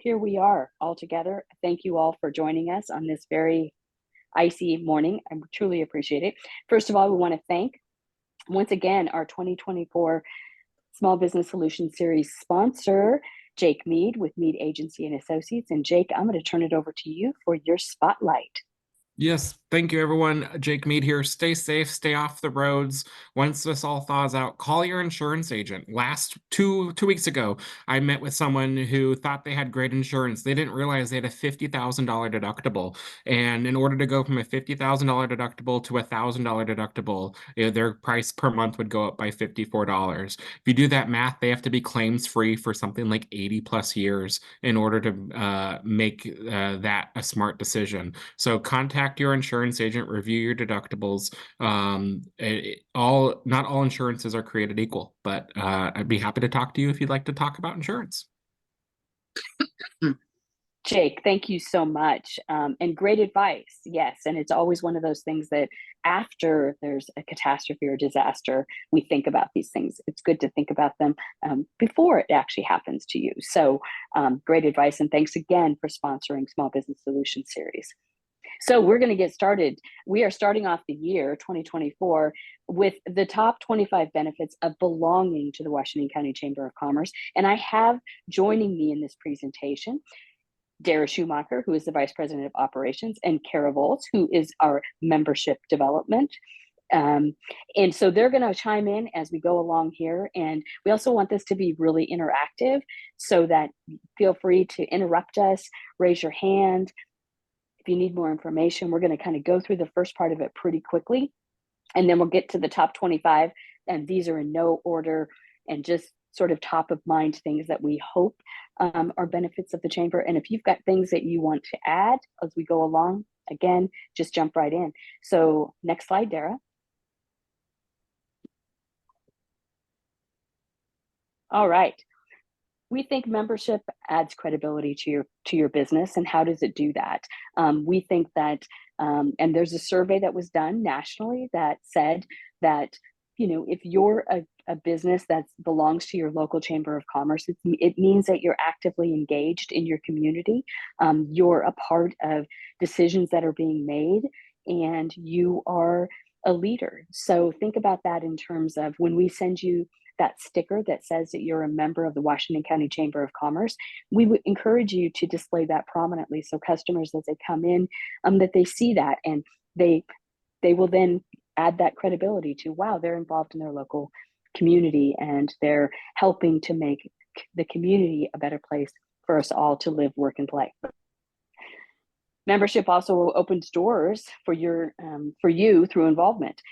Here we are all together. Thank you all for joining us on this very icy morning. I truly appreciate it. First of all, we want to thank once again our 2024 Small Business Solutions Series sponsor, Jake Mead with Mead Agency and Associates. And Jake, I'm going to turn it over to you for your spotlight. Yes, thank you, everyone. Jake Mead here. Stay safe, stay off the roads. Once this all thaws out, call your insurance agent. Last two weeks ago, I met with someone who thought they had great insurance. They didn't realize they had a $50,000 deductible. And in order to go from a $50,000 deductible to a $1,000 deductible, their price per month would go up by $54. If you do that math, they have to be claims free for something like 80 plus years in order to make that a smart decision. So contact your insurance agent, review your deductibles. Not all insurances are created equal, but I'd be happy to talk to you if you'd like to talk about insurance. Jake, thank you so much. And great advice. Yes. And it's always one of those things that after there's a catastrophe or disaster, we think about these things. It's good to think about them before it actually happens to you. So great advice. And thanks again for sponsoring Small Business Solutions Series. So we're going to get started. We are starting off the year 2024 with the top 25 benefits of belonging to the Washington County Chamber of Commerce. And I have joining me in this presentation Dara Schumacher, who is the Vice President of Operations, and Kara Volz, who is our Membership Development. And so they're going to chime in as we go along here. And we also want this to be really interactive, so that feel free to interrupt us, raise your hand. If you need more information, we're going to kind of go through the first part of it pretty quickly, and then we'll get to the top 25. And these are in no order and just sort of top of mind things that we hope are benefits of the chamber. And if you've got things that you want to add as we go along, again, just jump right in. So next slide, Dara. All right. We think membership adds credibility to your business. And how does it do that? We think that, and there's a survey that was done nationally that said that, if you're a business that belongs to your local chamber of commerce, it means that you're actively engaged in your community. You're a part of decisions that are being made, and you are a leader. So think about that in terms of when we send you that sticker that says that you're a member of the Washington County Chamber of Commerce, we would encourage you to display that prominently, so customers, as they come in, that they see that, and they will then add that credibility to, wow, they're involved in their local community and they're helping to make the community a better place for us all to live, work, and play. Membership also opens doors for you through involvement.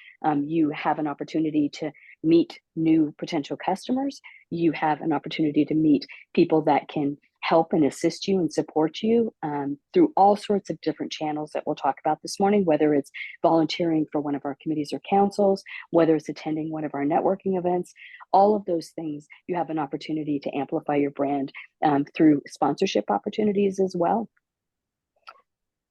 You have an opportunity to meet new potential customers. You have an opportunity to meet people that can help and assist you and support you through all sorts of different channels that we'll talk about this morning, whether it's volunteering for one of our committees or councils, whether it's attending one of our networking events. All of those things, you have an opportunity to amplify your brand through sponsorship opportunities as well.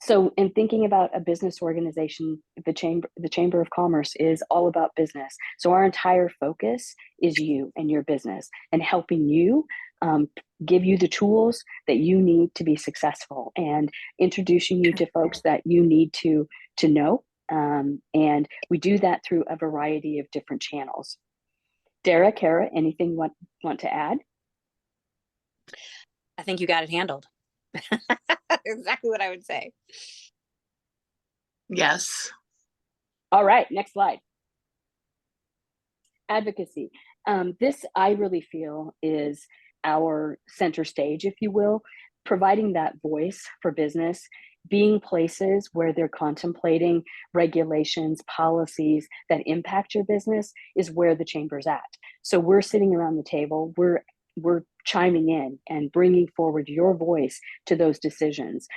So in thinking about a business organization, the Chamber of Commerce is all about business. So our entire focus is you and your business, and helping you give you the tools that you need to be successful, and introducing you to folks that you need to know. And we do that through a variety of different channels. Dara, Kara, anything you want to add? I think you got it handled. Exactly what I would say. Yes. All right, next slide. Advocacy. This, I really feel, is our center stage, if you will, providing that voice for business, being places where they're contemplating regulations, policies that impact your business, is where the chamber's at. So we're sitting around the table, we're chiming in and bringing forward your voice to those decisions.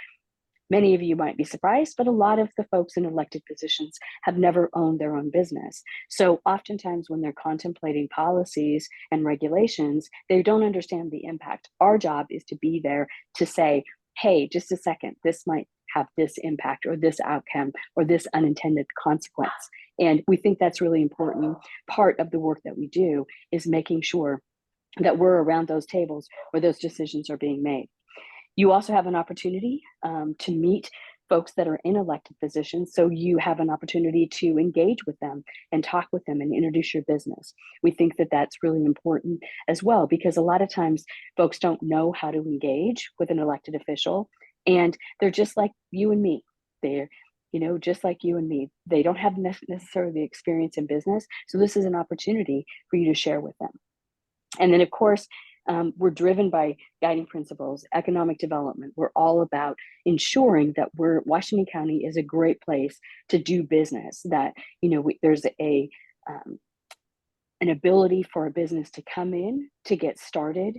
Many of you might be surprised, but a lot of the folks in elected positions have never owned their own business. So oftentimes when they're contemplating policies and regulations, they don't understand the impact. Our job is to be there to say, hey, just a second, this might have this impact or this outcome or this unintended consequence. And we think that's really important. Part of the work that we do is making sure that we're around those tables where those decisions are being made. You also have an opportunity to meet folks that are in elected positions, so you have an opportunity to engage with them and talk with them and introduce your business. We think that that's really important as well, because a lot of times folks don't know how to engage with an elected official, and they're just like you and me. They're just like you and me. They don't have necessarily the experience in business, so this is an opportunity for you to share with them. And then, of course, we're driven by guiding principles, economic development. We're all about ensuring that Washington County is a great place to do business, that, there's an ability for a business to come in, to get started,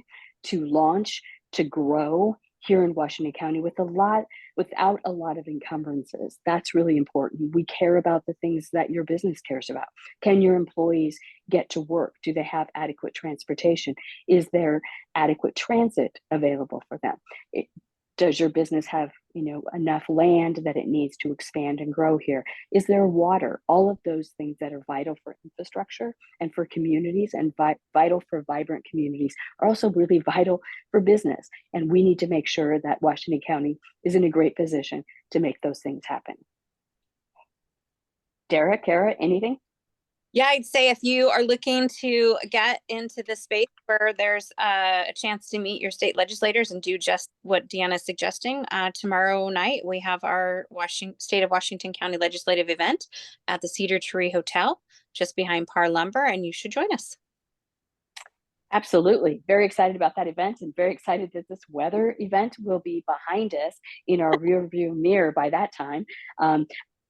to launch, to grow here in Washington County without a lot of encumbrances. That's really important. We care about the things that your business cares about. Can your employees get to work? Do they have adequate transportation? Is there adequate transit available for them? Does your business have, enough land that it needs to expand and grow here? Is there water? All of those things that are vital for infrastructure and for communities, and vital for vibrant communities, are also really vital for business. And we need to make sure that Washington County is in a great position to make those things happen. Dara, Kara, anything? Yeah, I'd say if you are looking to get into the space where there's a chance to meet your state legislators and do just what Deanna's suggesting, tomorrow night we have our State of Washington County Legislative event at the Cedar Tree Hotel just behind Par Lumber, and you should join us. Absolutely. Very excited about that event, and very excited that this weather event will be behind us in our rear view mirror by that time.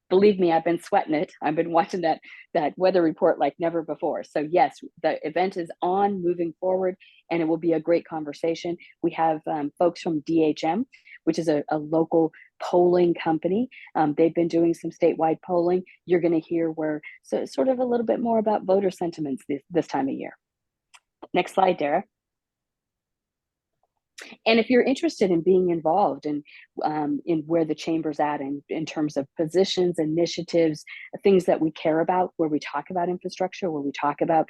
Believe me, I've been sweating it. I've been watching that weather report like never before. So yes, the event is on, moving forward, and it will be a great conversation. We have folks from DHM, which is a local polling company. They've been doing some statewide polling. You're going to hear sort of a little bit more about voter sentiments this time of year. Next slide, Dara. And if you're interested in being involved in where the chamber's at in terms of positions, initiatives, things that we care about, where we talk about infrastructure, where we talk about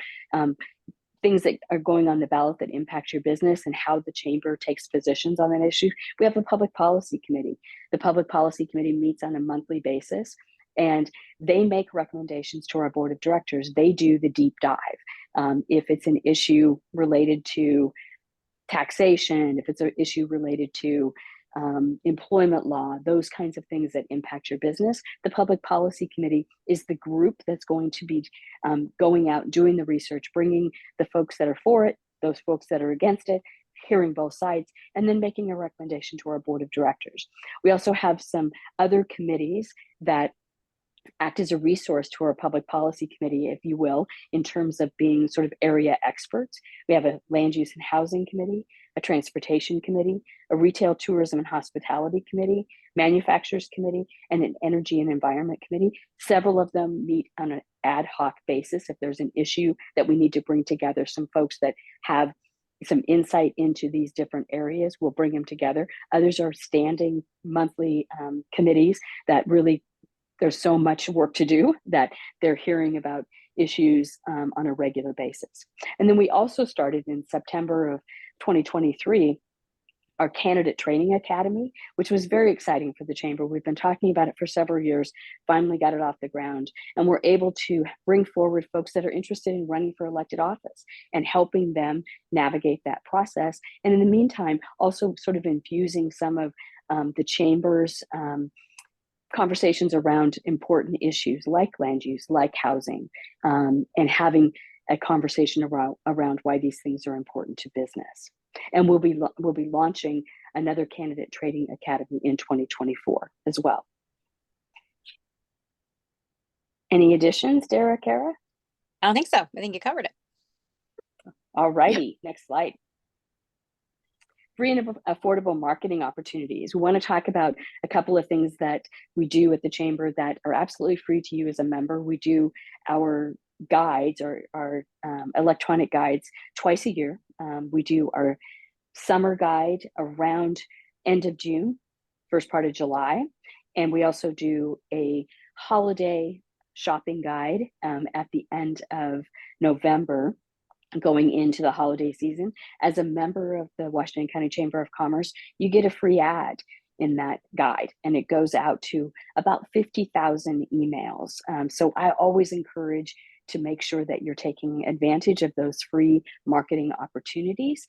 things that are going on the ballot that impact your business and how the chamber takes positions on that issue, we have a public policy committee. The public policy committee meets on a monthly basis, and they make recommendations to our board of directors. They do the deep dive. If it's an issue related to taxation, if it's an issue related to employment law, those kinds of things that impact your business, the Public Policy Committee is the group that's going to be going out, doing the research, bringing the folks that are for it, those folks that are against it, hearing both sides, and then making a recommendation to our board of directors. We also have some other committees that act as a resource to our public policy committee, if you will, in terms of being sort of area experts. We have a land use and housing committee, a transportation committee, a retail, tourism and hospitality committee, manufacturers committee, and an energy and environment committee. Several of them meet on an ad hoc basis. If there's an issue that we need to bring together some folks that have some insight into these different areas, we'll bring them together. Others are standing monthly committees that really, there's so much work to do that they're hearing about issues on a regular basis. And then we also started in September of 2023 our Candidate Training Academy, which was very exciting for the chamber. We've been talking about it for several years, finally got it off the ground, and we're able to bring forward folks that are interested in running for elected office and helping them navigate that process. And in the meantime, also sort of infusing some of the chamber's conversations around important issues like land use, like housing, and having a conversation around why these things are important to business. And we'll be launching another Candidate Training Academy in 2024 as well. Any additions, Dara, Kara? I don't think so. I think you covered it. All righty, next slide. Free and affordable marketing opportunities. We want to talk about a couple of things that we do at the chamber that are absolutely free to you as a member. We do our guides, or our electronic guides, twice a year. We do our summer guide around end of June, first part of July, and we also do a holiday shopping guide at the end of November. going into the holiday season. As a member of the Washington County Chamber of Commerce, you get a free ad in that guide, and it goes out to about 50,000 emails. So I always encourage to make sure that you're taking advantage of those free marketing opportunities.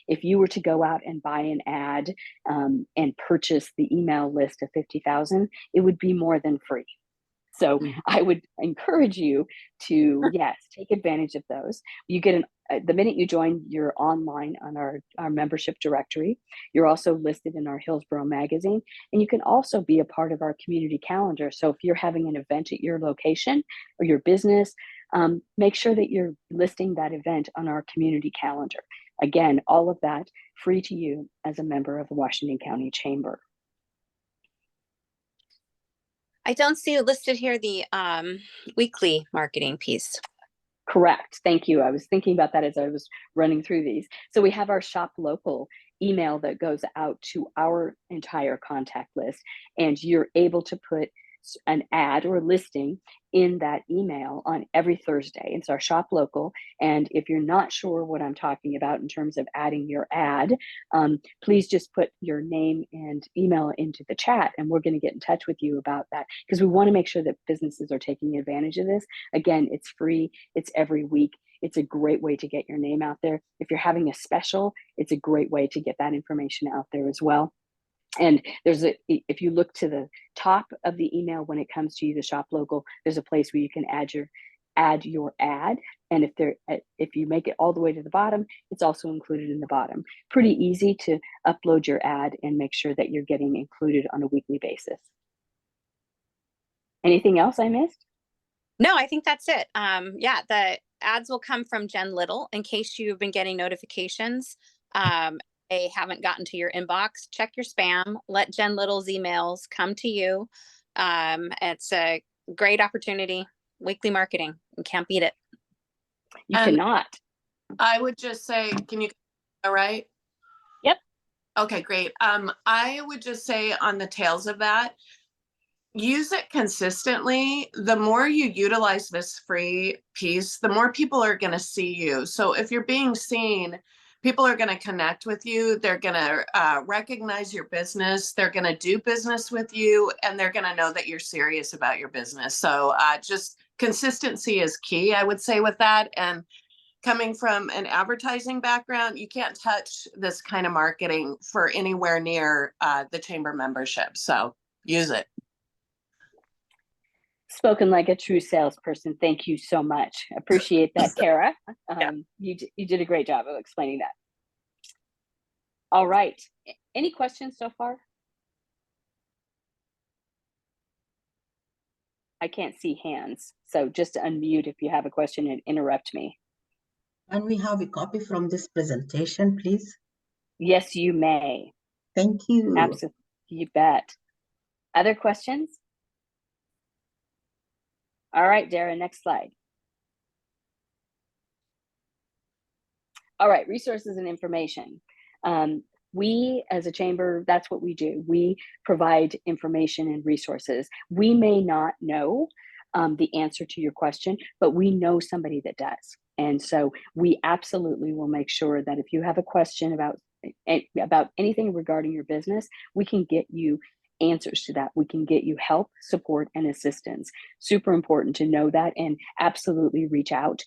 If you were to go out and buy an ad and purchase the email list of 50,000, it would be more than free. So I would encourage you to, yes, take advantage of those. You get the minute you join, you're online on our membership directory. You're also listed in our Hillsborough magazine, and you can also be a part of our community calendar. So if you're having an event at your location or your business, make sure that you're listing that event on our community calendar. Again, all of that free to you as a member of the Washington County Chamber. I don't see it listed here, the weekly marketing piece. Correct. Thank you. I was thinking about that as I was running through these. So we have our Shop Local email that goes out to our entire contact list, and you're able to put an ad or listing in that email on every Thursday. It's our Shop Local. And if you're not sure what I'm talking about in terms of adding your ad, please just put your name and email into the chat, and we're going to get in touch with you about that, because we want to make sure that businesses are taking advantage of this. Again, it's free. It's every week. It's a great way to get your name out there. If you're having a special, it's a great way to get that information out there as well. And if you look to the top of the email when it comes to the Shop Local, there's a place where you can add your ad. And if you make it all the way to the bottom, it's also included in the bottom. Pretty easy to upload your ad and make sure that you're getting included on a weekly basis. Anything else I missed? No, I think that's it. Yeah, the ads will come from Jen Little. In case you've been getting notifications, they haven't gotten to your inbox, check your spam, let Jen Little's emails come to you. It's a great opportunity. Weekly marketing, you can't beat it. You cannot. I would just say, can you, all right? Yep. Okay, great. I would just say on the tails of that, use it consistently. The more you utilize this free piece, the more people are going to see you. So if you're being seen, people are going to connect with you. They're going to recognize your business. They're going to do business with you, and they're going to know that you're serious about your business. So just consistency is key, I would say, with that. And coming from an advertising background, you can't touch this kind of marketing for anywhere near the chamber membership. So use it. Spoken like a true salesperson. Thank you so much. Appreciate that, Kara. You did a great job of explaining that. All right. Any questions so far? I can't see hands, so just unmute if you have a question and interrupt me. Can we have a copy from this presentation, please? Yes, you may. Thank you. Absolutely. You bet. Other questions? All right, Dara, next slide. All right, resources and information. We as a chamber, that's what we do. We provide information and resources. We may not know the answer to your question, but we know somebody that does. And so we absolutely will make sure that if you have a question about anything regarding your business, we can get you answers to that. We can get you help, support, and assistance. Super important to know that, and absolutely reach out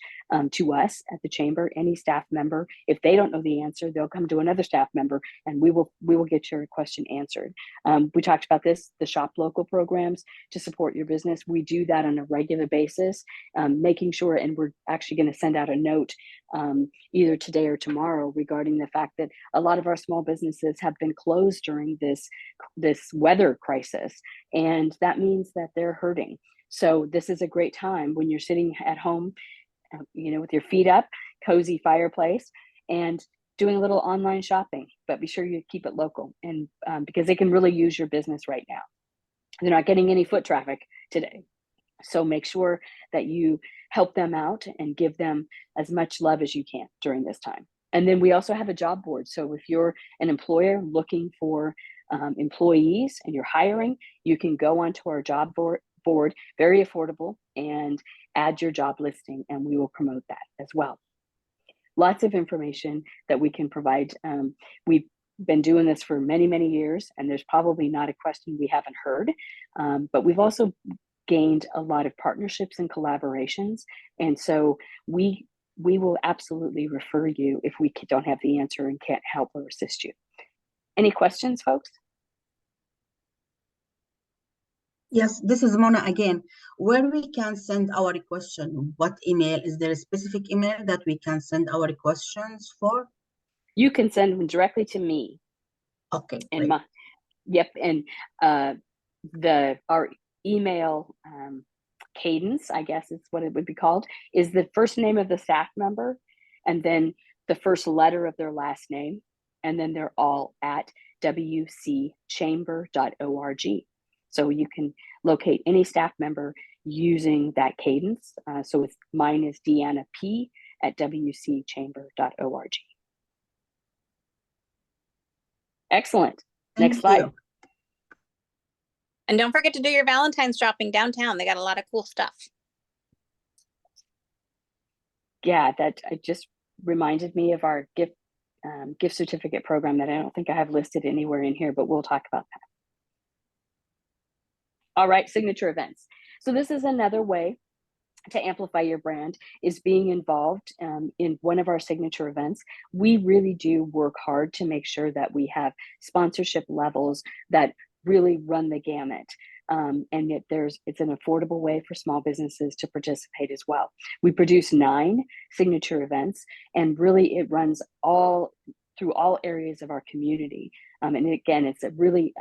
to us at the chamber, any staff member. If they don't know the answer, they'll come to another staff member, and we will get your question answered. We talked about this, the Shop Local programs to support your business. We do that on a regular basis, making sure, and we're actually going to send out a note either today or tomorrow regarding the fact that a lot of our small businesses have been closed during this weather crisis, and that means that they're hurting. So this is a great time when you're sitting at home, with your feet up, cozy fireplace, and doing a little online shopping, but be sure you keep it local, and because they can really use your business right now. They're not getting any foot traffic today. So make sure that you help them out and give them as much love as you can during this time. And then we also have a job board. So if you're an employer looking for employees and you're hiring, you can go onto our job board, very affordable, and add your job listing, and we will promote that as well. lots of information that we can provide. We've been doing this for many, many years, and there's probably not a question we haven't heard, but we've also gained a lot of partnerships and collaborations. And so we will absolutely refer you if we don't have the answer and can't help or assist you. Any questions, folks? Yes, this is Mona again. Where we can send our question, what email? Is there a specific email that we can send our questions for? You can send them directly to me. Okay, And great. yep, and our email cadence, I guess is what it would be called, is the first name of the staff member, and then the first letter of their last name, and then they're all at wcchamber.org. So you can locate any staff member using that cadence. So mine is Deanna P at wcchamber.org. Excellent. Next slide. Thank you. And don't forget to do your Valentine's shopping downtown. They got a lot of cool stuff. Yeah, that just reminded me of our gift certificate program that I don't think I have listed anywhere in here, but we'll talk about that. All right, signature events. So this is another way to amplify your brand, is being involved in one of our signature events. We really do work hard to make sure that we have sponsorship levels that really run the gamut. And it's an affordable way for small businesses to participate as well. We produce 9 signature events, and really it runs through all areas of our community. And again, it's really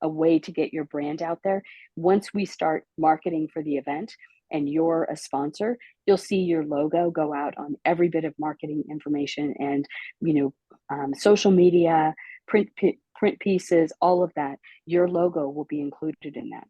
a way to get your brand out there. Once we start marketing for the event and you're a sponsor, you'll see your logo go out on every bit of marketing information and, social media, print pieces, all of that. Your logo will be included in that.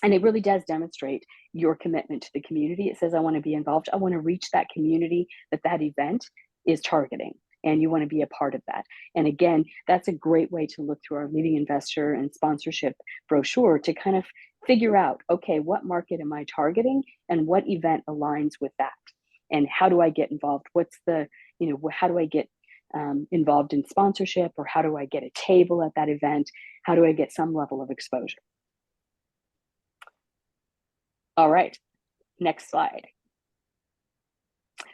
And it really does demonstrate your commitment to the community. It says, I want to be involved. I want to reach that community that event is targeting, and you want to be a part of that. And again, that's a great way to look through our leading investor and sponsorship brochure to kind of figure out, okay, what market am I targeting and what event aligns with that? And how do I get involved? How do I get involved in sponsorship, or how do I get a table at that event? How do I get some level of exposure? All right, next slide.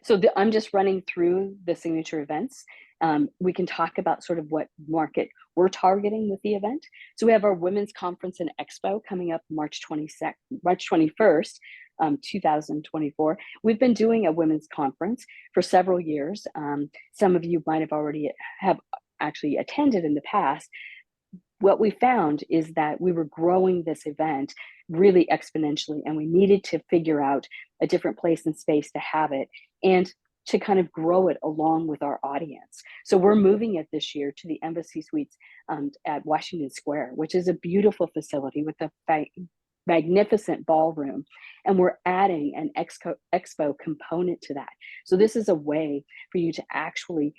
So I'm just running through the signature events. We can talk about sort of what market we're targeting with the event. So we have our Women's Conference and Expo coming up March 21st, 2024. We've been doing a women's conference for several years. Some of you might have actually attended in the past. What we found is that we were growing this event really exponentially, and we needed to figure out a different place and space to have it and to kind of grow it along with our audience. So we're moving it this year to the Embassy Suites at Washington Square, which is a beautiful facility with a magnificent ballroom. And we're adding an expo component to that. So this is a way for you to actually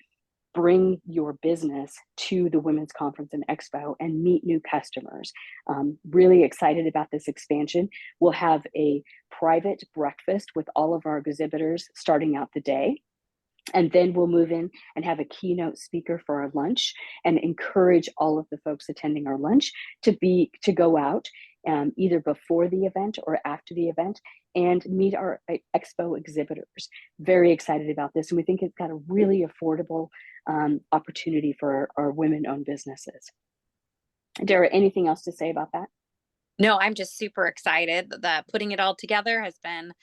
bring your business to the Women's Conference and Expo and meet new customers. Really excited about this expansion. We'll have a private breakfast with all of our exhibitors starting out the day. And then we'll move in and have a keynote speaker for our lunch and encourage all of the folks attending our lunch to go out either before the event or after the event and meet our expo exhibitors. Very excited about this. And we think it's got a really affordable opportunity for our women-owned businesses. Dara, anything else to say about that? No, I'm just super excited. That putting it all together has been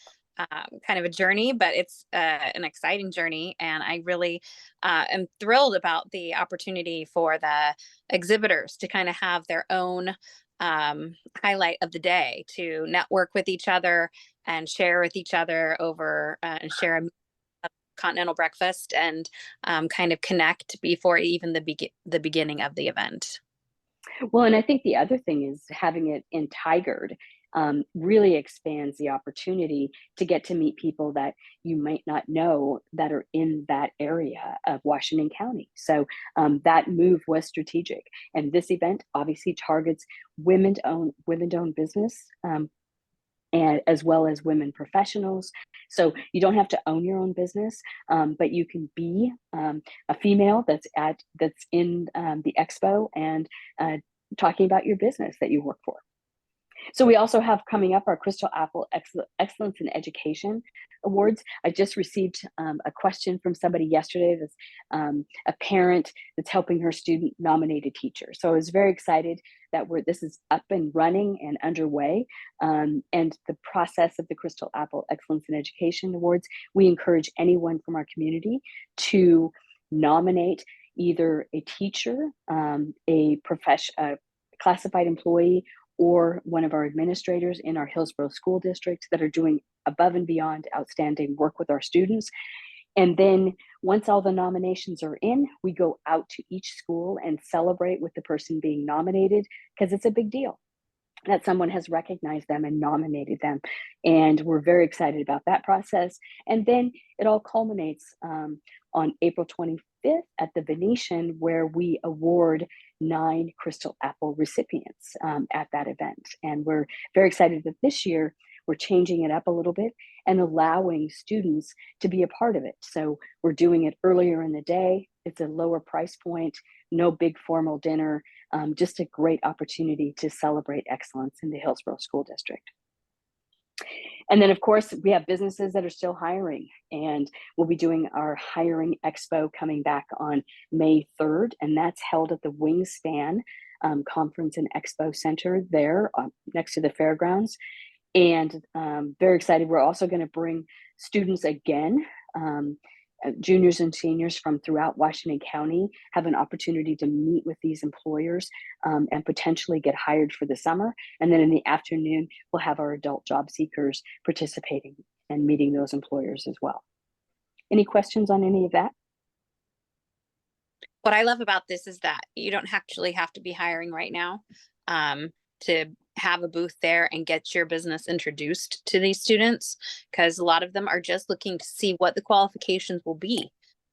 kind of a journey, but it's an exciting journey. And I really am thrilled about the opportunity for the exhibitors to kind of have their own highlight of the day, to network with each other and share with each other over and share a continental breakfast and kind of connect before even the beginning of the event. Well, and I think the other thing is having it in Tigard really expands the opportunity to get to meet people that you might not know that are in that area of Washington County. So that move was strategic. And this event obviously targets women-owned business. and as well as women professionals. So you don't have to own your own business, but you can be a female that's in the expo and talking about your business that you work for. So we also have coming up our Crystal Apple Excellence in Education Awards. I just received a question from somebody yesterday that's a parent that's helping her student nominate a teacher. So I was very excited that this is up and running and underway. And the process of the Crystal Apple Excellence in Education Awards, we encourage anyone from our community to nominate either a teacher, a classified employee, or one of our administrators in our Hillsborough School District that are doing above and beyond outstanding work with our students. And then once all the nominations are in, we go out to each school and celebrate with the person being nominated, because it's a big deal that someone has recognized them and nominated them. And we're very excited about that process. And then it all culminates on April 25th at the Venetian, where we award 9 Crystal Apple recipients at that event. And we're very excited that this year we're changing it up a little bit and allowing students to be a part of it. So we're doing it earlier in the day. It's a lower price point, no big formal dinner, just a great opportunity to celebrate excellence in the Hillsborough School District. And then, of course, we have businesses that are still hiring, and we'll be doing our Hiring Expo coming back on May 3rd, and that's held at the Wingspan Conference and Expo Center there next to the fairgrounds. And very excited. We're also going to bring students again. Juniors and seniors from throughout Washington County have an opportunity to meet with these employers and potentially get hired for the summer. And then in the afternoon, we'll have our adult job seekers participating and meeting those employers as well. Any questions on any of that? What I love about this is that you don't actually have to be hiring right now to have a booth there and get your business introduced to these students, because a lot of them are just looking to see what the qualifications will be.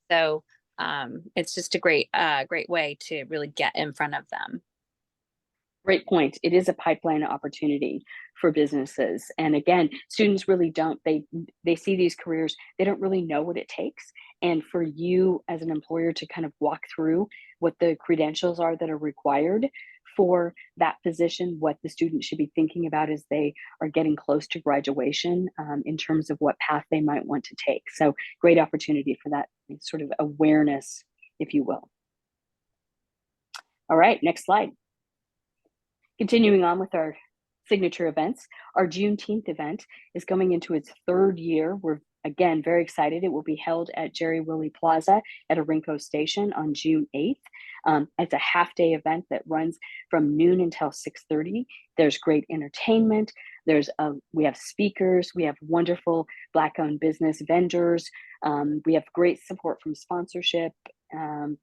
So it's just a great way to really get in front of them. Great point. It is a pipeline opportunity for businesses. And again, students really don't, they see these careers, they don't really know what it takes. And for you as an employer to kind of walk through what the credentials are that are required for that position, what the student should be thinking about as they are getting close to graduation in terms of what path they might want to take. So great opportunity for that sort of awareness, if you will. All right, next slide. Continuing on with our signature events, our Juneteenth event is going into its 3rd year. We're again very excited. It will be held at Jerry Willey Plaza at Orinco Station on June 8th. It's a half-day event that runs from noon until 6:30. There's great entertainment. We have speakers. We have wonderful Black-owned business vendors. We have great support from sponsorship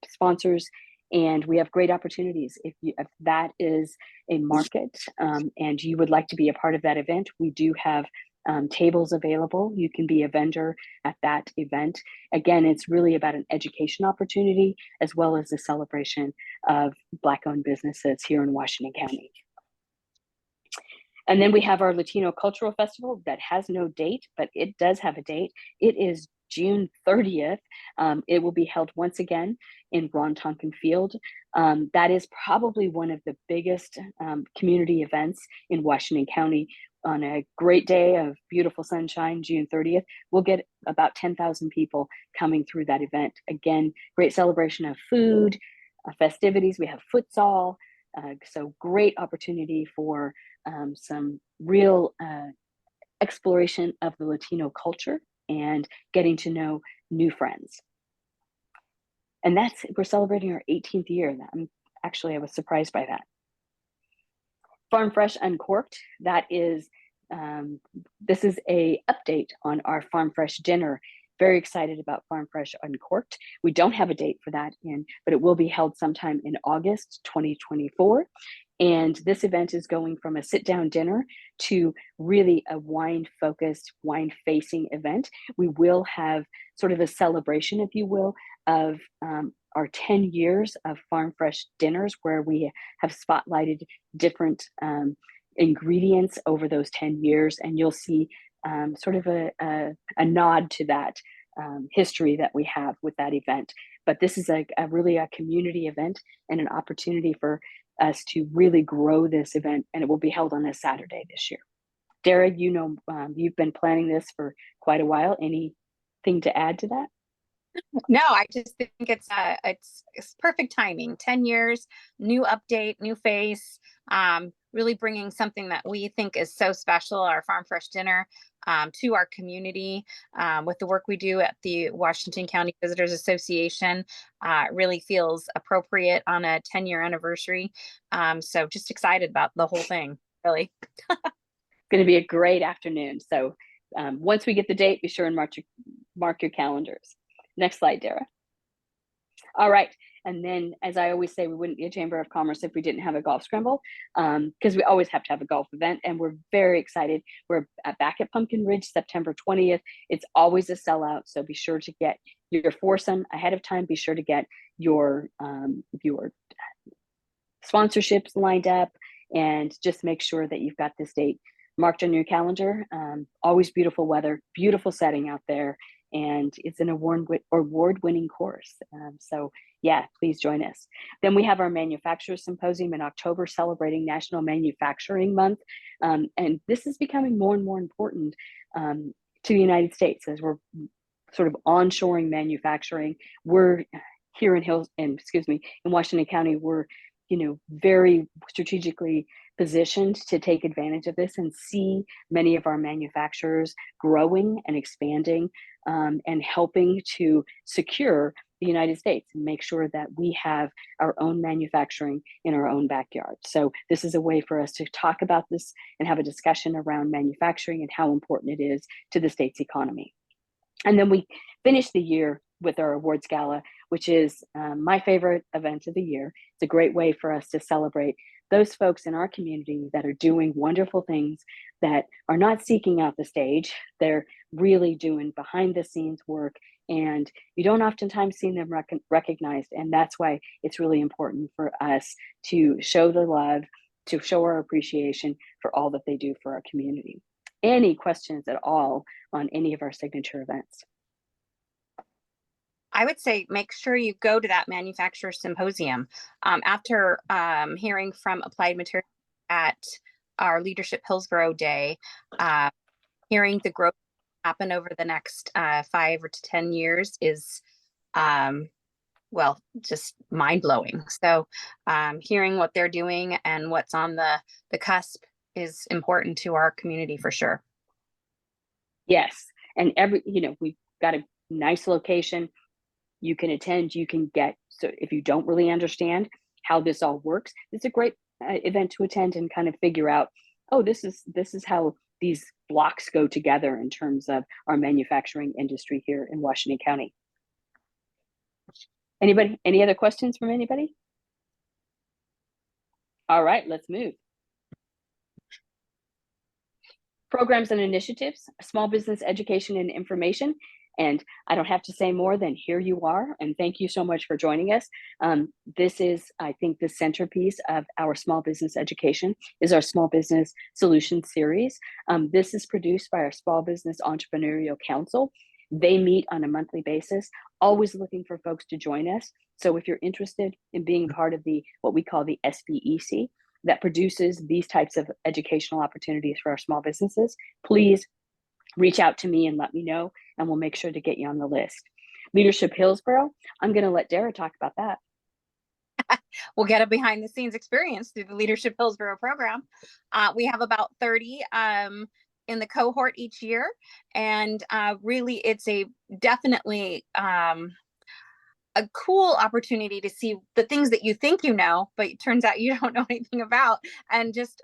sponsors. And we have great opportunities. If that is a market and you would like to be a part of that event, we do have tables available. You can be a vendor at that event. Again, it's really about an education opportunity as well as a celebration of Black-owned businesses here in Washington County. And then we have our Latino Cultural Festival that has no date, but it does have a date. It is June 30th. It will be held once again in Ron Tonkin Field. That is probably one of the biggest community events in Washington County. On a great day of beautiful sunshine, June 30th, we'll get about 10,000 people coming through that event. Again, great celebration of food, festivities. We have futsal. So great opportunity for some real exploration of the Latino culture and getting to know new friends. And we're celebrating our 18th year. I was surprised by that. Farm Fresh Uncorked, this is a update on our Farm Fresh dinner. Very excited about Farm Fresh Uncorked. We don't have a date for that but it will be held sometime in August 2024. And this event is going from a sit-down dinner to really a wine-focused, wine-facing event. We will have sort of a celebration, if you will, of our 10 years of Farm Fresh dinners, where we have spotlighted different ingredients over those 10 years, and you'll see sort of a nod to that history that we have with that event. But this is really a community event and an opportunity for us to really grow this event, and it will be held on a Saturday this year. Dara, you've been planning this for quite a while. Anything to add to that? No, I just think it's perfect timing. 10 years, new update, new face, really bringing something that we think is so special, our Farm Fresh Dinner, to our community with the work we do at the Washington County Visitors Association. Really feels appropriate on a 10-year anniversary. So just excited about the whole thing, really. Going to be a great afternoon. So once we get the date, be sure and mark your calendars. Next slide, Dara. All right. And then, as I always say, we wouldn't be a Chamber of Commerce if we didn't have a golf scramble, because we always have to have a golf event. And we're very excited. We're back at Pumpkin Ridge, September 20th. It's always a sellout. So be sure to get your foursome ahead of time. Be sure to get your sponsorships lined up, and just make sure that you've got this date marked on your calendar. Always beautiful weather, beautiful setting out there. And it's an award-winning course. So yeah, please join us. Then we have our Manufacturers Symposium in October, celebrating National Manufacturing Month. And this is becoming more and more important to the United States as we're sort of onshoring manufacturing. We're here in Washington County, we're very strategically positioned to take advantage of this and see many of our manufacturers growing and expanding, and helping to secure the United States and make sure that we have our own manufacturing in our own backyard. So this is a way for us to talk about this and have a discussion around manufacturing and how important it is to the state's economy. And then we finish the year with our awards gala, which is my favorite event of the year. It's a great way for us to celebrate those folks in our community that are doing wonderful things, that are not seeking out the stage. They're really doing behind the scenes work, and you don't oftentimes see them recognized. And that's why it's really important for us to show the love, to show our appreciation for all that they do for our community. Any questions at all on any of our signature events? I would say make sure you go to that Manufacturer Symposium. After hearing from Applied Materials at our Leadership Hillsborough Day, hearing the growth happen over the next 5 to 10 years is, just mind-blowing. So hearing what they're doing and what's on the cusp is important to our community for sure. Yes, and we've got a nice location. You can attend, you can get, so if you don't really understand how this all works, it's a great event to attend and kind of figure out, oh, this is how these blocks go together in terms of our manufacturing industry here in Washington County. Anybody, any other questions from anybody? All right, let's move. Programs and initiatives, small business education and information. And I don't have to say more than here you are, and thank you so much for joining us. This is, I think, the centerpiece of our small business education is our Small Business Solutions Series. This is produced by our Small Business Entrepreneurial Council. They meet on a monthly basis, always looking for folks to join us. So if you're interested in being part of what we call the SBEC, that produces these types of educational opportunities for our small businesses, please reach out to me and let me know, and we'll make sure to get you on the list. Leadership Hillsborough, I'm going to let Dara talk about that. We'll get a behind the scenes experience through the Leadership Hillsborough program. We have about 30 in the cohort each year. And really, it's definitely a cool opportunity to see the things that you think you know, but it turns out you don't know anything about. And just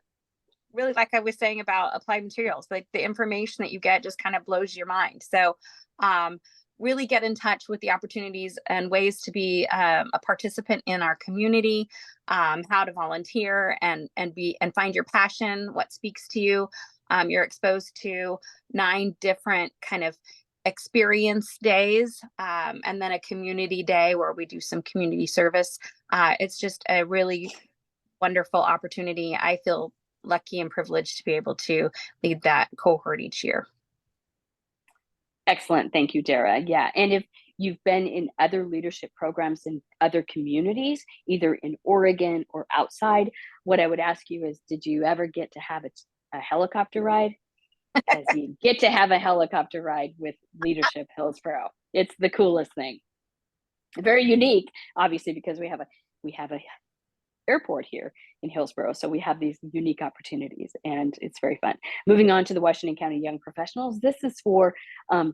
really, like I was saying about Applied Materials, like the information that you get just kind of blows your mind. So really get in touch with the opportunities and ways to be a participant in our community, how to volunteer and find your passion, what speaks to you. You're exposed to 9 different kind of experience days, and then a community day where we do some community service. It's just a really wonderful opportunity. I feel lucky and privileged to be able to lead that cohort each year. Excellent. Thank you, Dara. Yeah. And if you've been in other leadership programs in other communities, either in Oregon or outside, what I would ask you is, did you ever get to have a helicopter ride? Because you get to have a helicopter ride with Leadership Hillsborough. It's the coolest thing. Very unique, obviously, because we have a airport here in Hillsborough. So we have these unique opportunities, and it's very fun. Moving on to the Washington County Young Professionals. This is for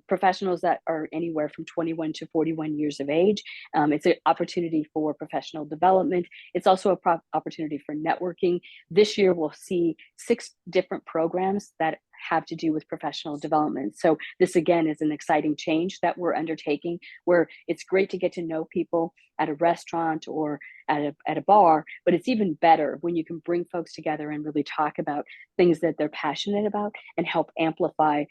professionals that are anywhere from 21 to 41 years of age. It's an opportunity for professional development. It's also an opportunity for networking. This year, we'll see 6 different programs that have to do with professional development. So this, again, is an exciting change that we're undertaking, where it's great to get to know people at a restaurant or at a bar, but it's even better when you can bring folks together and really talk about things that they're passionate about and help amplify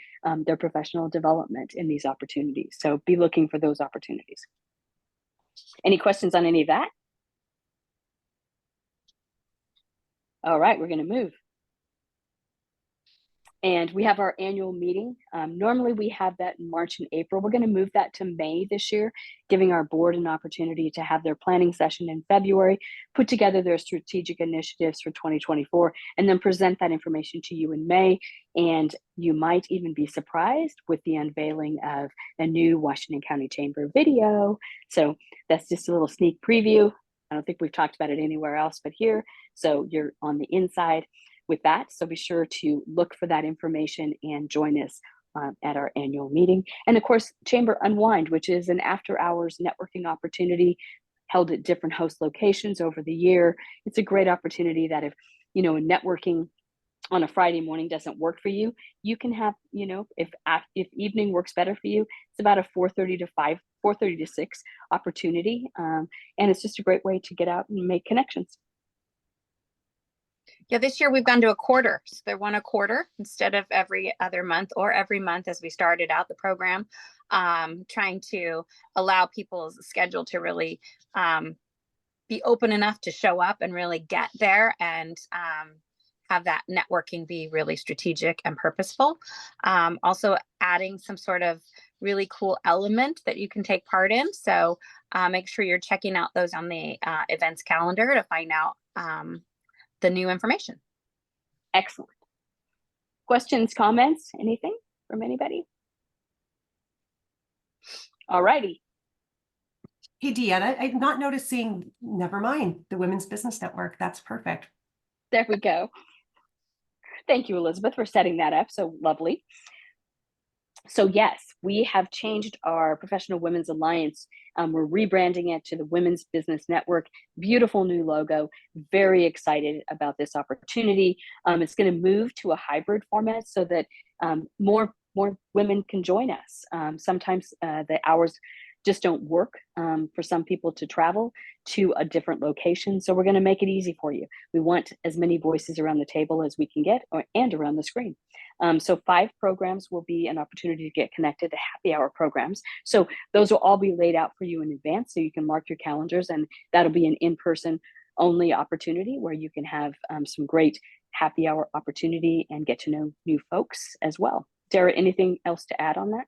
their professional development in these opportunities. So be looking for those opportunities. Any questions on any of that? All right, we're going to move. And we have our annual meeting. Normally we have that in March and April. We're going to move that to May this year, giving our board an opportunity to have their planning session in February, put together their strategic initiatives for 2024, and then present that information to you in May. And you might even be surprised with the unveiling of a new Washington County Chamber video. So that's just a little sneak preview. I don't think we've talked about it anywhere else but here. So you're on the inside with that. So be sure to look for that information and join us at our annual meeting. And of course, Chamber Unwind, which is an after hours networking opportunity held at different host locations over the year. It's a great opportunity that if, networking on a Friday morning doesn't work for you, you can have, if evening works better for you, it's about a 4:30 to 6 opportunity. And it's just a great way to get out and make connections. Yeah, this year we've gone to a quarter. So they're one a quarter instead of every other month or every month as we started out the program, trying to allow people's schedule to really be open enough to show up and really get there and have that networking be really strategic and purposeful. Also adding some sort of really cool element that you can take part in. So make sure you're checking out those on the events calendar to find out the new information. Excellent. Questions, comments, anything from anybody? All righty. Hey, Deanna, I'm not noticing, never mind, the Women's Business Network. That's perfect. There we go. Thank you, Elizabeth, for setting that up. So lovely. So yes, we have changed our Professional Women's Alliance. We're rebranding it to the Women's Business Network. Beautiful new logo. Very excited about this opportunity. It's going to move to a hybrid format so that more women can join us. Sometimes the hours just don't work for some people to travel to a different location. So we're going to make it easy for you. We want as many voices around the table as we can get and around the screen. So 5 programs will be an opportunity to get connected to happy hour programs. So those will all be laid out for you in advance so you can mark your calendars, and that'll be an in-person only opportunity where you can have some great happy hour opportunity and get to know new folks as well. Dara, anything else to add on that?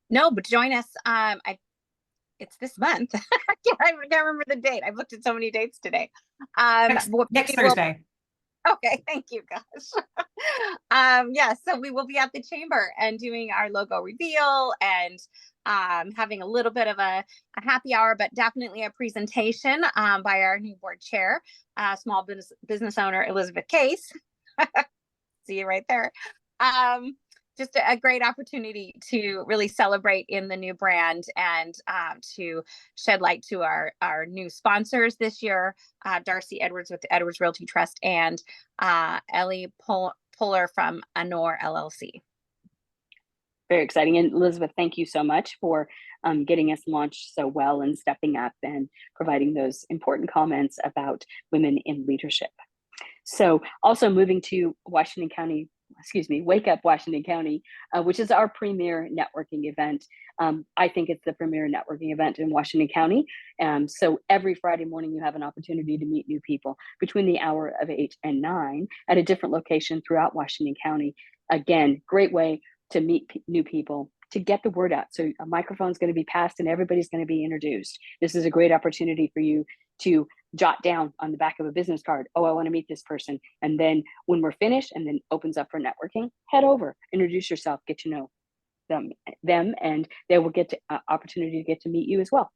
No, but join us. It's this month. I can't remember the date. I've looked at so many dates today. Next Thursday. Okay, thank you, gosh. Yeah, so we will be at the chamber and doing our logo reveal and having a little bit of a happy hour, but definitely a presentation by our new board chair, small business owner Elizabeth Case. See you right there. Just a great opportunity to really celebrate in the new brand and to shed light to our new sponsors this year, Darcy Edwards with the Edwards Realty Trust and Ellie Puller from Honor LLC. Very exciting. And Elizabeth, thank you so much for getting us launched so well and stepping up and providing those important comments about women in leadership. So also moving to Washington County Wake Up Washington County, which is our premier networking event. I think it's the premier networking event in Washington County. So every Friday morning, you have an opportunity to meet new people between the hour of 8 and 9 at a different location throughout Washington County. Again, great way to meet new people, to get the word out. So a microphone is going to be passed and everybody's going to be introduced. This is a great opportunity for you to jot down on the back of a business card, oh, I want to meet this person. And then when we're finished and then opens up for networking, head over, introduce yourself, get to know them, and they will get to opportunity to get to meet you as well.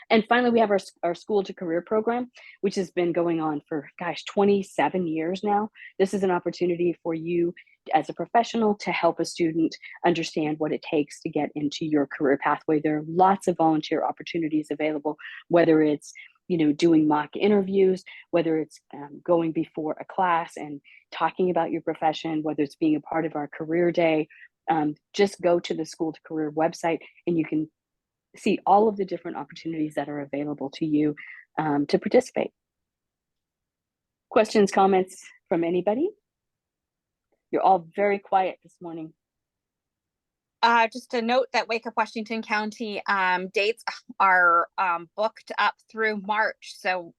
And finally, we have our School to Career program, which has been going on for, 27 years now. This is an opportunity for you as a professional to help a student understand what it takes to get into your career pathway. There are lots of volunteer opportunities available, whether it's doing mock interviews, whether it's going before a class and talking about your profession, whether it's being a part of our career day. Just go to the School to Career website and you can see all of the different opportunities that are available to you to participate. Questions, comments from anybody? You're all very quiet this morning. Just a note that Wake Up Washington County dates are booked up through March. So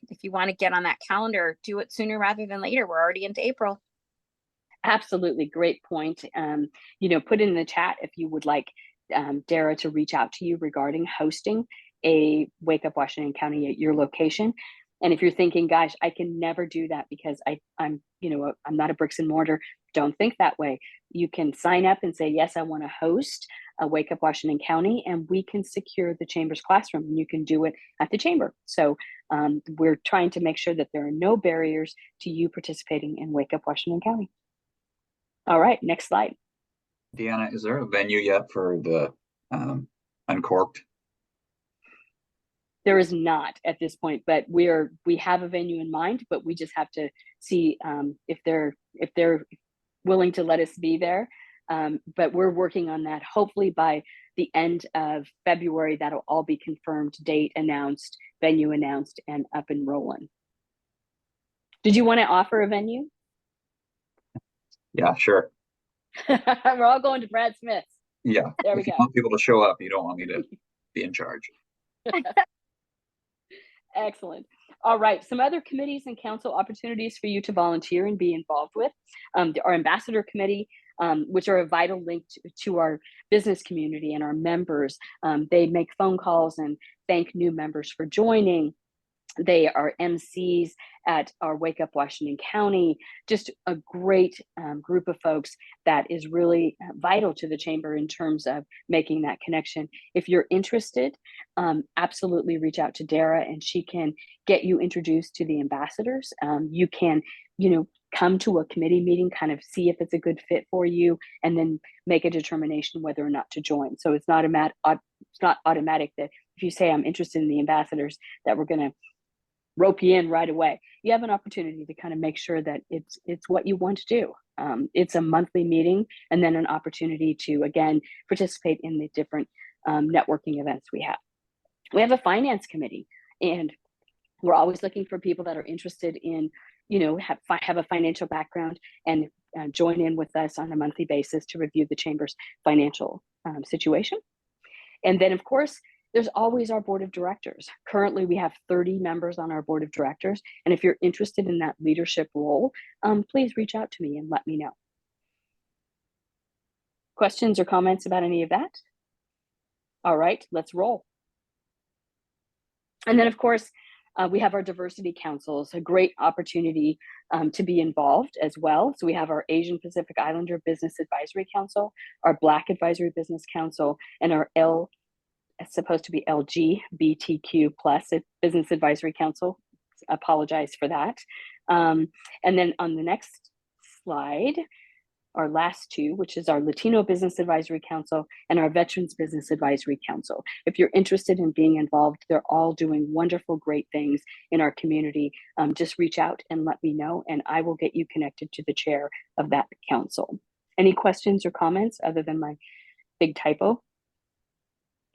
if you want to get on that calendar, do it sooner rather than later. We're already into April. Absolutely. Great point. Put in the chat if you would like Dara to reach out to you regarding hosting a Wake Up Washington County at your location. And if you're thinking, gosh, I can never do that because I'm not a bricks and mortar, don't think that way. You can sign up and say, yes, I want to host a Wake Up Washington County, and we can secure the Chamber's classroom and you can do it at the Chamber. So we're trying to make sure that there are no barriers to you participating in Wake Up Washington County. All right, next slide. Deanna, is there a venue yet for the Uncorked? There is not at this point, but we have a venue in mind, but we just have to see if they're willing to let us be there. But we're working on that. Hopefully by the end of February, that'll all be confirmed, date announced, venue announced, and up and rolling. Did you want to offer a venue? Yeah, sure. We're all going to Brad Smith's. Yeah. There we if you go. want people to show up, you don't want me to be in charge. Excellent. All right. Some other committees and council opportunities for you to volunteer and be involved with. Our ambassador committee, which are a vital link to our business community and our members. They make phone calls and thank new members for joining. They are MCs at our Wake Up Washington County, just a great group of folks that is really vital to the Chamber in terms of making that connection. If you're interested, absolutely reach out to Dara and she can get you introduced to the ambassadors. You can, come to a committee meeting, kind of see if it's a good fit for you, and then make a determination whether or not to join. So it's not automatic that if you say I'm interested in the ambassadors that we're going to rope you in right away. You have an opportunity to kind of make sure that it's what you want to do. It's a monthly meeting and then an opportunity to, again, participate in the different networking events we have. We have a finance committee, and we're always looking for people that are interested in, have a financial background and join in with us on a monthly basis to review the Chamber's financial situation. And then, of course, there's always our board of directors. Currently, we have 30 members on our board of directors. And if you're interested in that leadership role, please reach out to me and let me know. Questions or comments about any of that? All right, let's roll. And then, of course, we have our diversity councils, a great opportunity to be involved as well. So we have our Asian Pacific Islander Business Advisory Council, our Black Advisory Business Council, and our it's supposed to be LGBTQ plus Business Advisory Council. Apologize for that. And then on the next slide, our last two, which is our Latino Business Advisory Council and our Veterans Business Advisory Council. If you're interested in being involved, they're all doing wonderful, great things in our community. Just reach out and let me know, and I will get you connected to the chair of that council. Any questions or comments other than my big typo?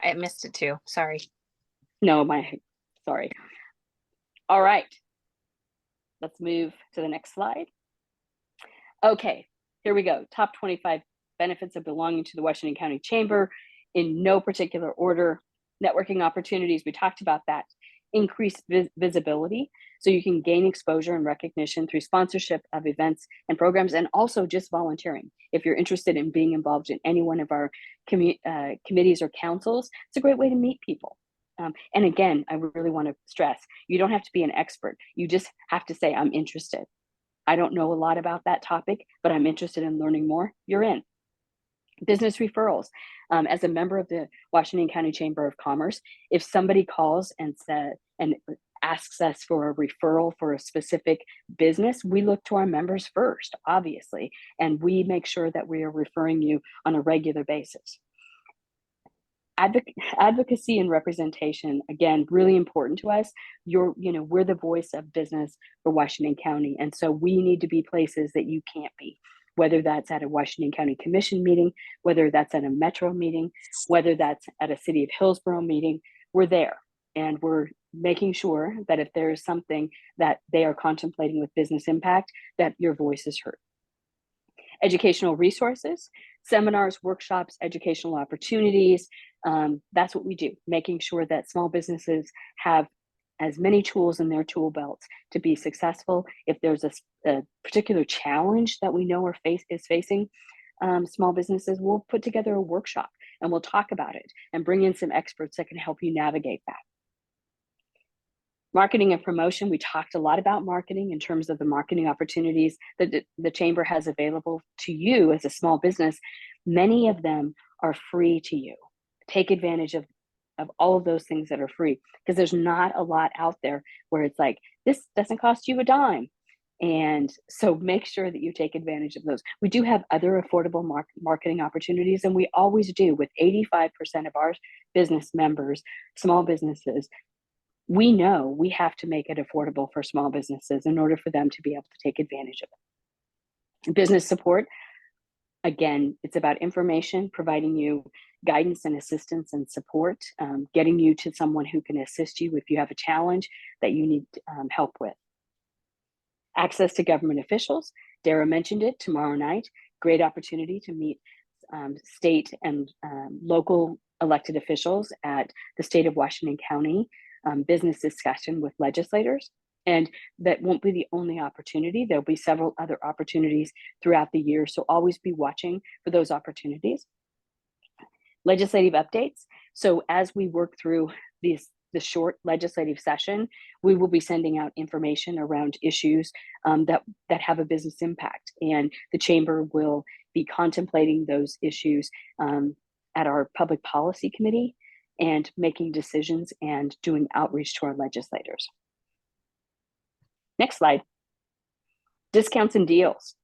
I missed it too. Sorry. No, sorry. All right. Let's move to the next slide. Okay, here we go. Top 25 benefits of belonging to the Washington County Chamber in no particular order. Networking opportunities, we talked about that. Increased visibility, so you can gain exposure and recognition through sponsorship of events and programs, and also just volunteering. If you're interested in being involved in any one of our committees or councils, it's a great way to meet people. And again, I really want to stress, you don't have to be an expert. You just have to say, I'm interested. I don't know a lot about that topic, but I'm interested in learning more. You're in. Business referrals. As a member of the Washington County Chamber of Commerce, if somebody calls and asks us for a referral for a specific business, we look to our members first, obviously, and we make sure that we are referring you on a regular basis. Advocacy and representation, again, really important to us. We're the voice of business for Washington County, and so we need to be places that you can't be, whether that's at a Washington County Commission meeting, whether that's at a Metro meeting, whether that's at a City of Hillsborough meeting. We're there, and we're making sure that if there is something that they are contemplating with business impact, that your voice is heard. Educational resources, seminars, workshops, educational opportunities. That's what we do, making sure that small businesses have as many tools in their tool belts to be successful. If there's a particular challenge that we know is facing small businesses, we'll put together a workshop and we'll talk about it and bring in some experts that can help you navigate that. Marketing and promotion, we talked a lot about marketing in terms of the marketing opportunities that the Chamber has available to you as a small business. Many of them are free to you. Take advantage of all of those things that are free, because there's not a lot out there where it's like, this doesn't cost you a dime. And so make sure that you take advantage of those. We do have other affordable marketing opportunities, and we always do. With 85% of our business members, small businesses, we know we have to make it affordable for small businesses in order for them to be able to take advantage of it. Business support, again, it's about information, providing you guidance and assistance and support, getting you to someone who can assist you if you have a challenge that you need help with. Access to government officials, Dara mentioned it, tomorrow night, great opportunity to meet state and local elected officials at the state of Washington County business discussion with legislators. And that won't be the only opportunity. There'll be several other opportunities throughout the year. So always be watching for those opportunities. Legislative updates. So as we work through the short legislative session, we will be sending out information around issues that have a business impact. And the Chamber will be contemplating those issues at our Public Policy Committee and making decisions and doing outreach to our legislators. Next slide. Discounts and deals.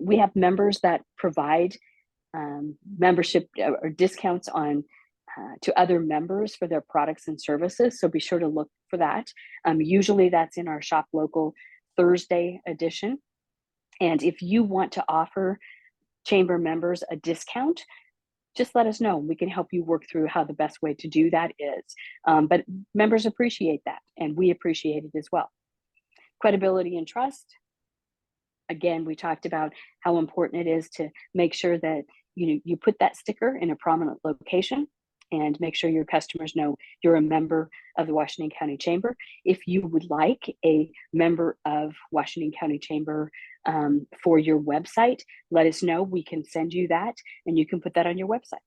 We have members that provide membership or discounts on to other members for their products and services. So be sure to look for that. Usually that's in our Shop Local Thursday edition. And if you want to offer Chamber members a discount, just let us know. We can help you work through how the best way to do that is. But members appreciate that, and we appreciate it as well. Credibility and trust. Again, we talked about how important it is to make sure that you put that sticker in a prominent location and make sure your customers know you're a member of the Washington County Chamber. If you would like a member of Washington County Chamber for your website, let us know. We can send you that and you can put that on your website.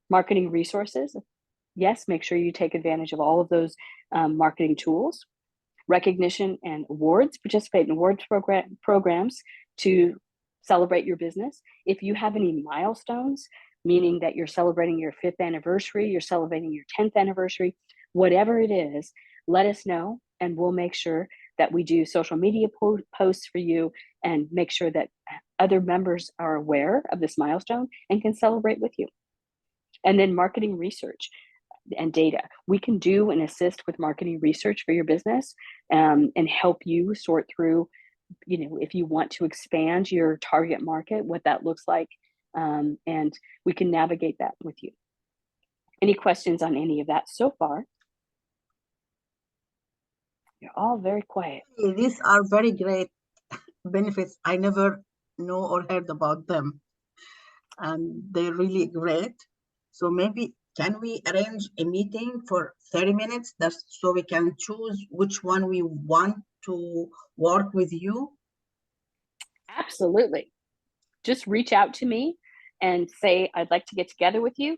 Marketing resources. Yes, make sure you take advantage of all of those marketing tools. Recognition and awards. Participate in awards programs to celebrate your business. If you have any milestones, meaning that you're celebrating your 5th anniversary, you're celebrating your 10th anniversary, whatever it is, let us know and we'll make sure that we do social media posts for you and make sure that other members are aware of this milestone and can celebrate with you. And then marketing research and data. We can do and assist with marketing research for your business and help you sort through, if you want to expand your target market, what that looks like. And we can navigate that with you. Any questions on any of that so far? You're all very quiet. These are very great benefits. I never know or heard about them, and they're really great. So maybe can we arrange a meeting for 30 minutes so we can choose which one we want to work with you? Absolutely. Just reach out to me and say, I'd like to get together with you.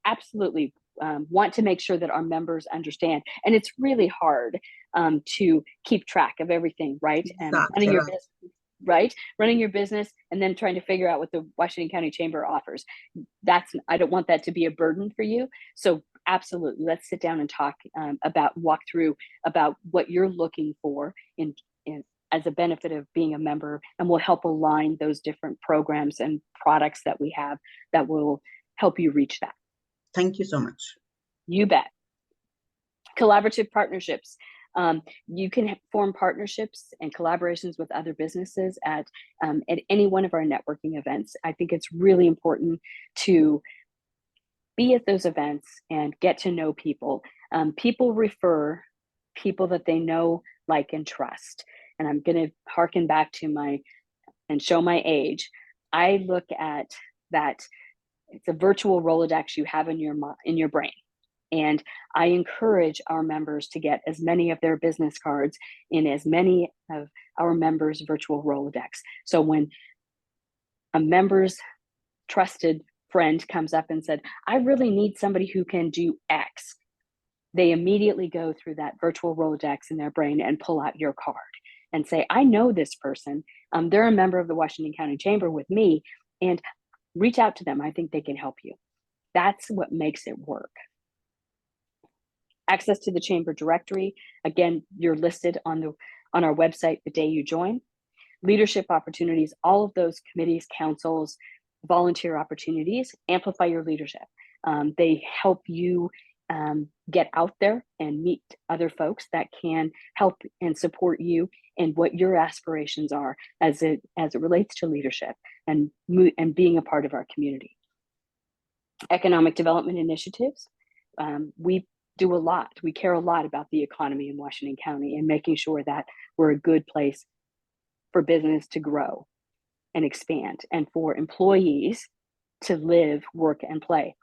Absolutely. Want to make sure that our members understand. And it's really hard to keep track of everything, right? And Exactly running your right. business, right? Running your business and then trying to figure out what the Washington County Chamber offers. I don't want that to be a burden for you. So absolutely, let's sit down and talk walk through about what you're looking for in as a benefit of being a member, and we'll help align those different programs and products that we have that will help you reach that. Thank you so much. You bet. Collaborative partnerships. You can form partnerships and collaborations with other businesses at any one of our networking events. I think it's really important to be at those events and get to know people. People refer people that they know, like, and trust. And I'm going to harken back to and show my age. I look at that it's a virtual Rolodex you have in your brain. And I encourage our members to get as many of their business cards in as many of our members' virtual Rolodex. So when a member's trusted friend comes up and said, I really need somebody who can do X, they immediately go through that virtual Rolodex in their brain and pull out your card and say, I know this person. They're a member of the Washington County Chamber with me, and reach out to them. I think they can help you. That's what makes it work. Access to the chamber directory. Again, you're listed on our website the day you join. Leadership opportunities, all of those committees, councils, volunteer opportunities, amplify your leadership. They help you get out there and meet other folks that can help and support you in what your aspirations are as it relates to leadership and being a part of our community. Economic development initiatives. We do a lot. We care a lot about the economy in Washington County and making sure that we're a good place for business to grow and expand and for employees to live, work, and play.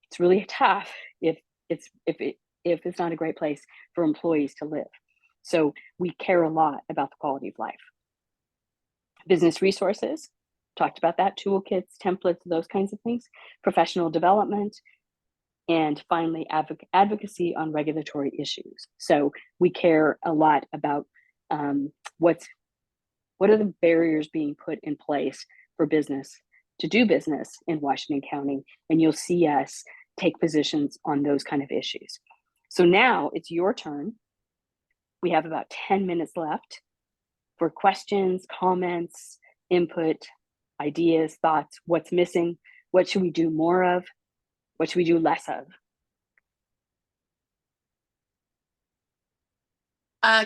It's really tough if it's not a great place for employees to live. So we care a lot about the quality of life. Business resources, talked about that, toolkits, templates, those kinds of things. Professional development, and finally, advocacy on regulatory issues. So we care a lot about what are the barriers being put in place for business to do business in Washington County, and you'll see us take positions on those kind of issues. So now it's your turn. We have about 10 minutes left for questions, comments, input, ideas, thoughts, what's missing, what should we do more of, what should we do less of?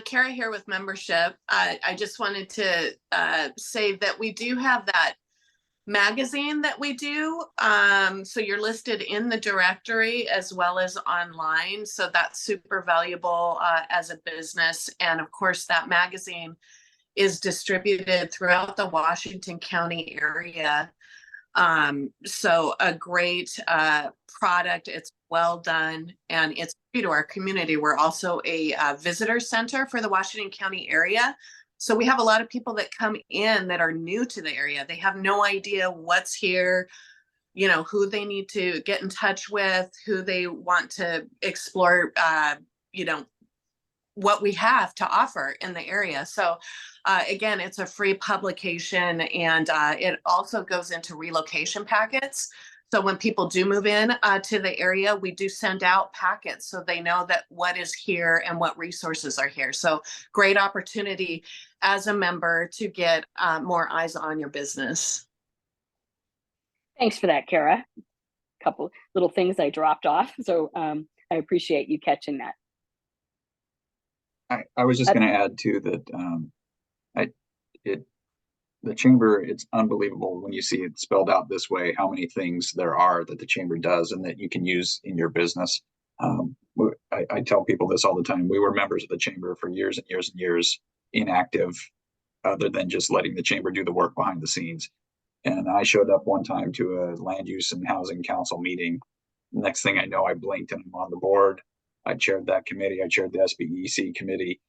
Kara here with membership. I just wanted to say that we do have that magazine that we do. So you're listed in the directory as well as online. So that's super valuable as a business. And of course, that magazine is distributed throughout the Washington County area. So a great product. It's well done and it's free to our community. We're also a visitor center for the Washington County area. So we have a lot of people that come in that are new to the area. They have no idea what's here, you know, who they need to get in touch with, who they want to explore, you know, what we have to offer in the area. So again, it's a free publication, and it also goes into relocation packets. So when people do move in to the area, we do send out packets so they know that what is here and what resources are here. So great opportunity as a member to get more eyes on your business. Thanks for that, Kara. A couple little things I dropped off. So I appreciate you catching that. I was just going to add too that the chamber, it's unbelievable when you see it spelled out this way, how many things there are that the chamber does and that you can use in your business. I tell people this all the time. We were members of the chamber for years and years and years, inactive, other than just letting the chamber do the work behind the scenes. And I showed up one time to a land use and housing council meeting. Next thing I know, I blinked and I'm on the board. I chaired that committee. I chaired the SBEC committee.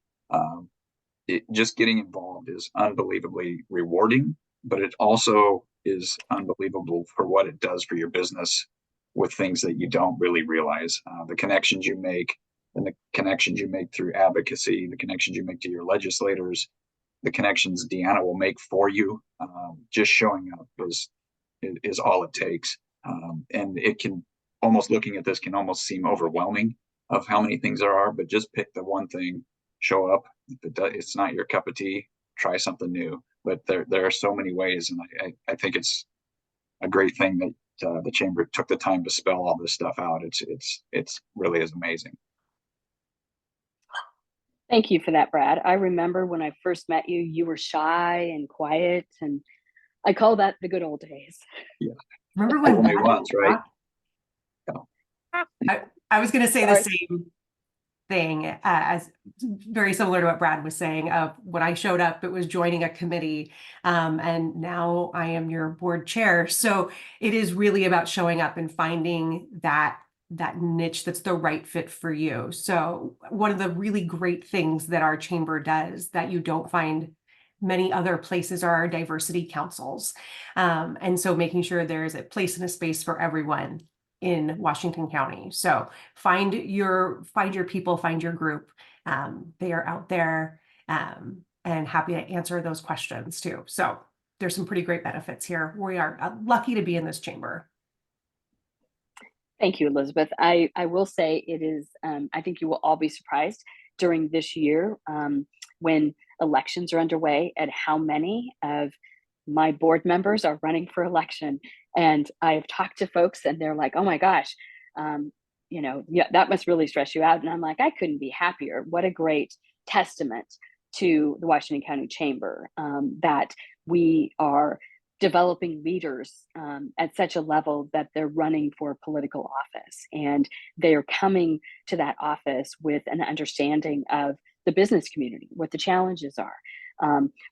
Just getting involved is unbelievably rewarding, but it also is unbelievable for what it does for your business with things that you don't really realize. The connections you make, and the connections you make through advocacy, the connections you make to your legislators, the connections Deanna will make for you. Just showing up is all it takes. And it can almost, looking at this, can almost seem overwhelming of how many things there are, but just pick the one thing, show up. If it's not your cup of tea, try something new. But there are so many ways, and I think it's a great thing that the chamber took the time to spell all this stuff out. It's really is amazing. Thank you for that, Brad. I remember when I first met you, you were shy and quiet, and I call that the good old days. Yeah. Remember when Only Brad once, right? I was going to say Sorry. the same thing as very similar to what Brad was saying. When I showed up, it was joining a committee, and now I am your board chair. So it is really about showing up and finding that niche that's the right fit for you. So one of the really great things that our chamber does that you don't find many other places are our diversity councils. And so making sure there's a place and a space for everyone in Washington County. So find your people, find your group. They are out there and happy to answer those questions too. So there's some pretty great benefits here. We are lucky to be in this chamber. Thank you, Elizabeth. I will say it is, I think you will all be surprised during this year when elections are underway at how many of my board members are running for election. And I've talked to folks and they're like, oh my gosh, yeah, that must really stress you out. And I'm like, I couldn't be happier. What a great testament to the Washington County Chamber that we are developing leaders at such a level that they're running for political office. And they are coming to that office with an understanding of the business community, what the challenges are,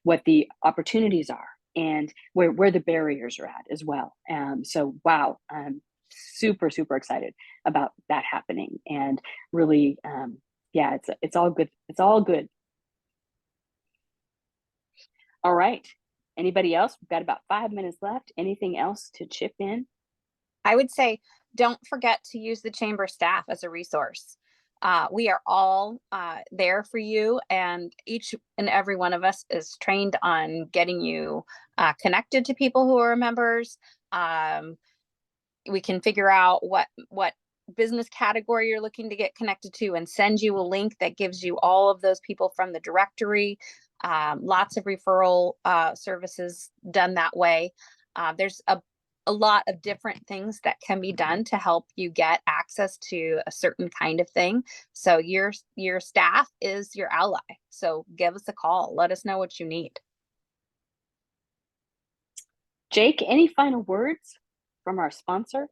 what the opportunities are, and where the barriers are at as well. So, wow, I'm super, super excited about that happening. And really, yeah, it's all good. It's all good. All right. Anybody else? We've got about 5 minutes left. Anything else to chip in? I would say, don't forget to use the chamber staff as a resource. We are all there for you, and each and every one of us is trained on getting you connected to people who are members. We can figure out what business category you're looking to get connected to and send you a link that gives you all of those people from the directory. Lots of referral services done that way. There's a lot of different things that can be done to help you get access to a certain kind of thing. So your staff is your ally. So give us a call. Let us know what you need. Jake, any final words from our sponsor?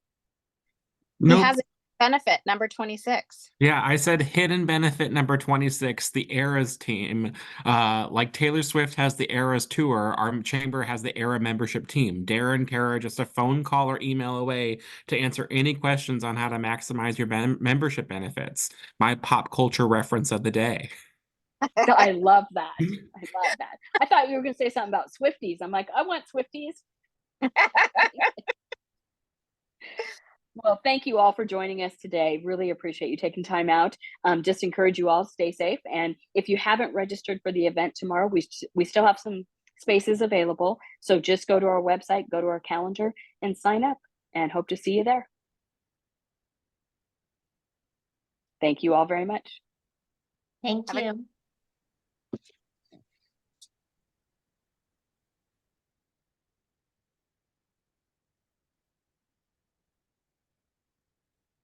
Nope. He has a benefit number 26. Yeah, I said hidden benefit number 26, the Eras team. Like Taylor Swift has the Eras tour, our chamber has the Era membership team. Darren, Kara, just a phone call or email away to answer any questions on how to maximize your membership benefits. My pop culture reference of the day. I love that. I love that. I thought you were going to say something about Swifties. I'm like, I want Swifties. Well, thank you all for joining us today. Really appreciate you taking time out. Just encourage you all, stay safe. And if you haven't registered for the event tomorrow, we still have some spaces available. So just go to our website, go to our calendar and sign up, and hope to see you there. Thank you all very much. Thank you.